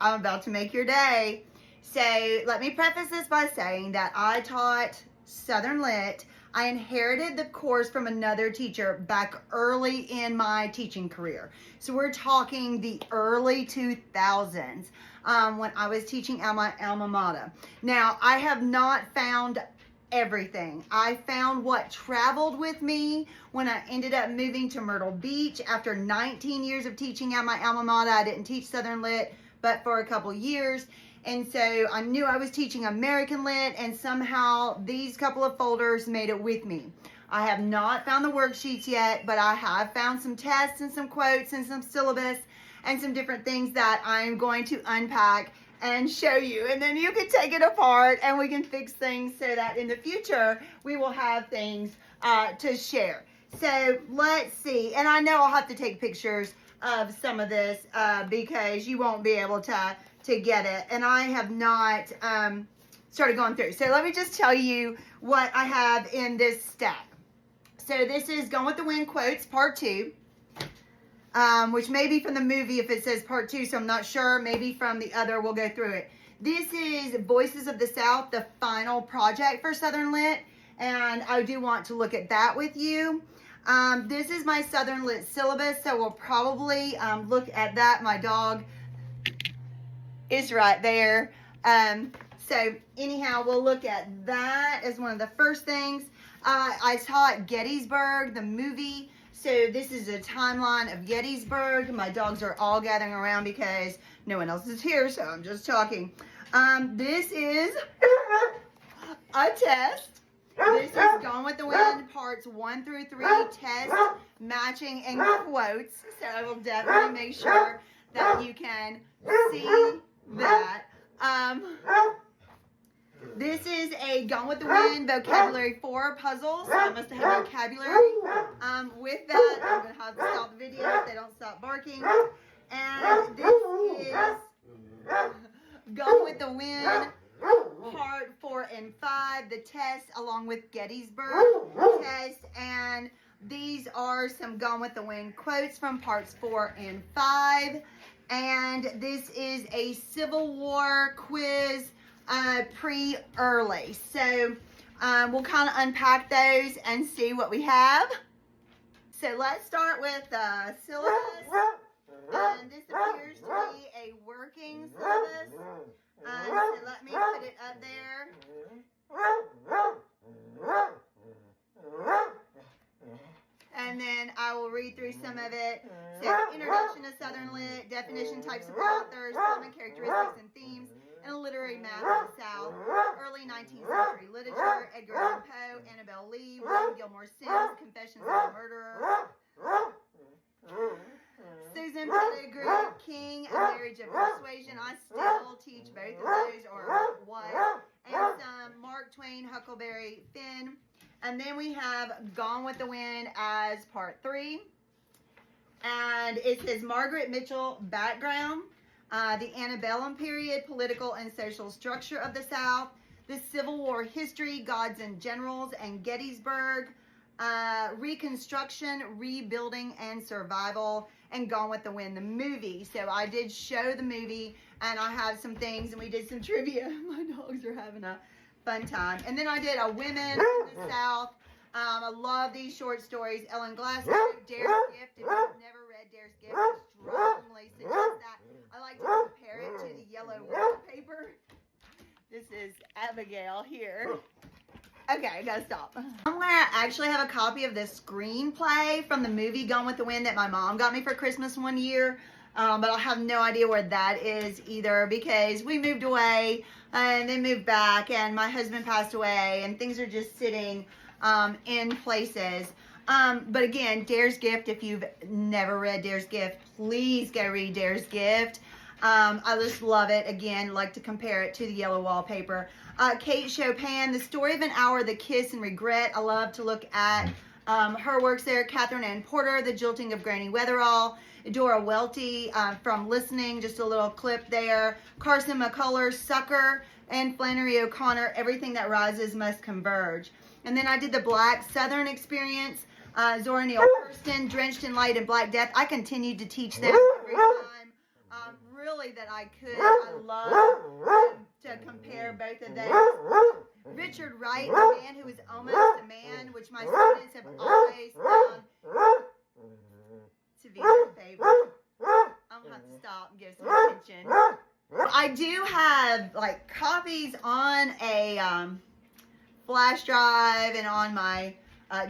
I'm about to make your day. So let me preface this by saying that I taught Southern Lit. I inherited the course from another teacher back early in my teaching career. So we're talking the early 2000s when I was teaching at my alma mater. Now, I have not found everything. I found what traveled with me when I ended up moving to Myrtle Beach after 19 years of teaching at my alma mater. I didn't teach Southern Lit, but for a couple years. And so I knew I was teaching American Lit, and somehow these couple of folders made it with me. I have not found the worksheets yet, but I have found some tests and some quotes and some syllabus and some different things that I'm going to unpack and show you. And then you can take it apart and we can fix things so that in the future we will have things to share. So let's see. And I know I'll have to take pictures of some of this because you won't be able to get it, and I have not started going through. So let me just tell you what I have in this stack. So this is Gone with the Wind quotes, part 2, which may be from the movie if it says part 2, so I'm not sure. Maybe from the other, we'll go through it. This is Voices of the South, the final project for Southern Lit, and I do want to look at that with you. This is my Southern Lit syllabus, so we'll probably look at that. My dog is right there. So anyhow, we'll look at that as one of the first things. I taught Gettysburg, the movie. So this is a timeline of Gettysburg. My dogs are all gathering around because no one else is here, so I'm just talking. This is a test. This is Gone with the Wind, parts 1 through 3, test, matching, and quotes. So I will definitely make sure that you can see that. This is a Gone with the Wind vocabulary 4 puzzle, so I must have vocabulary. With that, I'm going to have to stop the video if they don't stop barking. And this is Gone with the Wind, part 4 and 5, the test along with Gettysburg test. And these are some Gone with the Wind quotes from parts 4 and 5. And this is a Civil War quiz pre-early. So we'll kind of unpack those and see what we have. So let's start with the syllabus. And this appears to be a working syllabus. So let me put it up there. And then I will read through some of it. So, introduction to Southern Lit, definition, types of authors, common characteristics and themes, and a literary map of the South, early 19th century literature, Edgar Allan Poe, Annabel Lee, William Gilmore Simms, Confessions of a Murderer, Susan Pettigrew King, A Marriage of Persuasion. I still teach both of those, or what, and some Mark Twain, Huckleberry Finn. And then we have Gone with the Wind as part 3. And it says Margaret Mitchell background, the antebellum period, political and social structure of the South, the Civil War history, gods and generals, and Gettysburg, Reconstruction, rebuilding, and survival, and Gone with the Wind, the movie. So I did show the movie, and I have some things, and we did some trivia. My dogs are having a fun time. And then I did a Women in the South. I love these short stories. Ellen Glasgow, Dare's Gift. If you've never read Dare's Gift, I strongly suggest that. I like to compare it to the yellow wallpaper. This is Abigail here. Okay, I gotta stop. Somewhere I actually have a copy of the screenplay from the movie Gone with the Wind that my mom got me for Christmas one year. But I have no idea where that is either because we moved away and then moved back and my husband passed away and things are just sitting in places. But again, Dare's Gift, if you've never read Dare's Gift, please go read Dare's Gift. I just love it. Again, like to compare it to the yellow wallpaper. Kate Chopin, The Story of an Hour, The Kiss and Regret. I love to look at her works there. Catherine Ann Porter, The Jilting of Granny Weatherall. Dora Welty from Listening, just a little clip there. Carson McCullers, Sucker, and Flannery O'Connor, Everything That Rises Must Converge. And then I did the Black Southern Experience. Zora Neale Hurston, Drenched in Light and Black Death. I continued to teach them every time. Really really that I could. I love to compare both of those. Richard Wright, the man who is almost a man, which my students have always found to be their favorite. I'm gonna have to stop and give some attention. I do have like copies on a flash drive and on my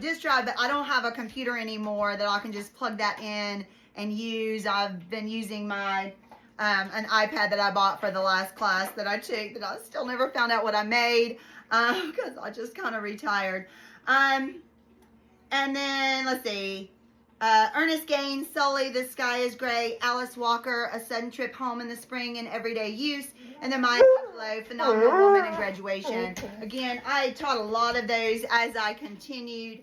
disk drive, but I don't have a computer anymore that I can just plug that in and use. I've been using my an iPad that I bought for the last class that I took that I still never found out what I made because I just kind of retired. And then let's see. Ernest Gaines, Sully, The Sky is Gray, Alice Walker, A Sudden Trip Home in the Spring and Everyday Use, and then Maya Angelou, Phenomenal Woman and Graduation. Again, I taught a lot of those as I continued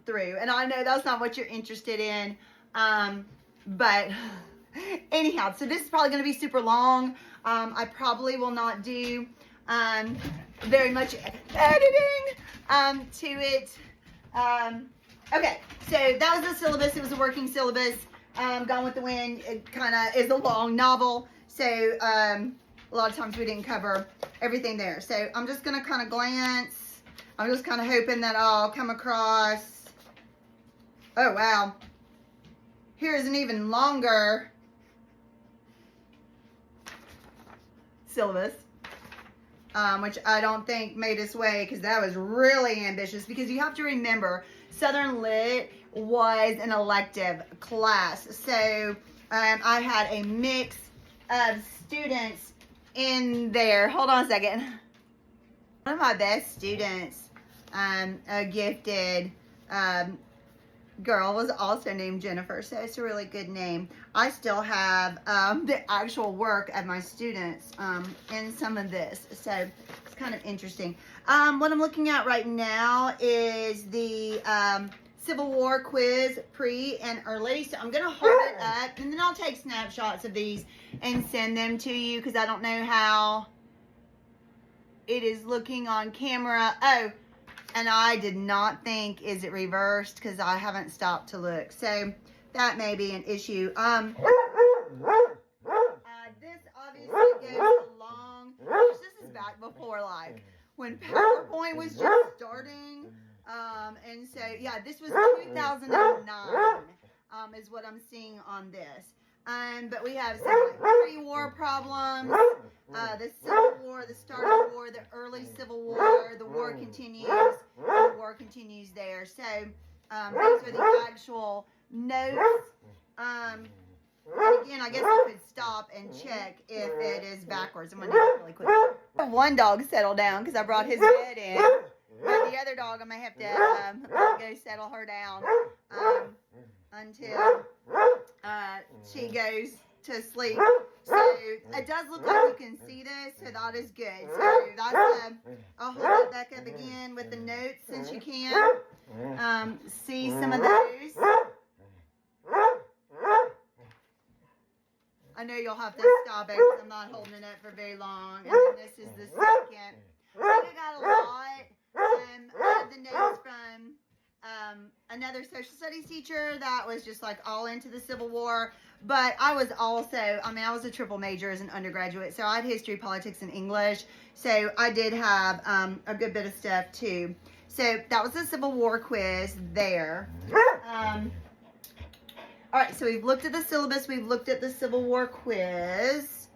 through, and I know that's not what you're interested in, but anyhow, so this is probably going to be super long. I probably will not do very much editing to it. Okay, so that was the syllabus. It was a working syllabus. Gone with the Wind, it kind of is a long novel, so a lot of times we didn't cover everything there. So I'm just going to kind of glance. I'm just kind of hoping that I'll come across. Oh, wow. Here's an even longer syllabus, which I don't think made its way because that was really ambitious, because you have to remember Southern Lit was an elective class. So I had a mix of students in there. Hold on a second. One of my best students, a gifted girl, was also named Jennifer, so it's a really good name. I still have the actual work of my students in some of this, so it's kind of interesting. What I'm looking at right now is the Civil War quiz, pre and early. So I'm going to hold it up, and then I'll take snapshots of these and send them to you, because I don't know how it is looking on camera. Oh, and I did not think, is it reversed? Because I haven't stopped to look. So that may be an issue. This obviously goes along. This is back before, like, when PowerPoint was just starting. And so, yeah, this was 2009 is what I'm seeing on this. But we have some like pre-war problems, the Civil War, the start of the war, the early Civil War, the war continues, the war continues there. So these are the actual notes. And again, I guess I could stop and check if it is backwards. I'm going to do it really quick. One dog settled down because I brought his bed in. But the other dog, I may have to go settle her down until she goes to sleep. So it does look like you can see this, so that is good. So that's I'll hold it back up again with the notes since you can see some of those. I know you'll have to stop it because I'm not holding it up for very long. And then this is the second. I think I got a lot of the notes from another social studies teacher that was just like all into the Civil War. But I was also, I was a triple major as an undergraduate. So I had history, politics, and English. So I did have a good bit of stuff too. So that was the Civil War quiz there. All right, so we've looked at the syllabus. We've looked at the Civil War quiz.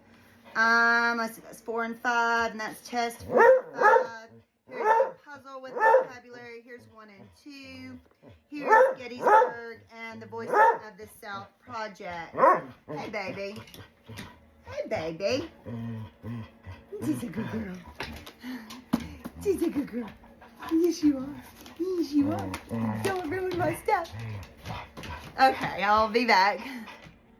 Let's see, that's 4 and 5, and that's test 4 and 5. Here's a puzzle with vocabulary. Here's 1 and 2. Here's Gettysburg and the Voices of the South project. Hey, baby. Hey, baby. She's a good girl. She's a good girl. Yes, you are. Yes, you are. Don't ruin my stuff. Okay, I'll be back.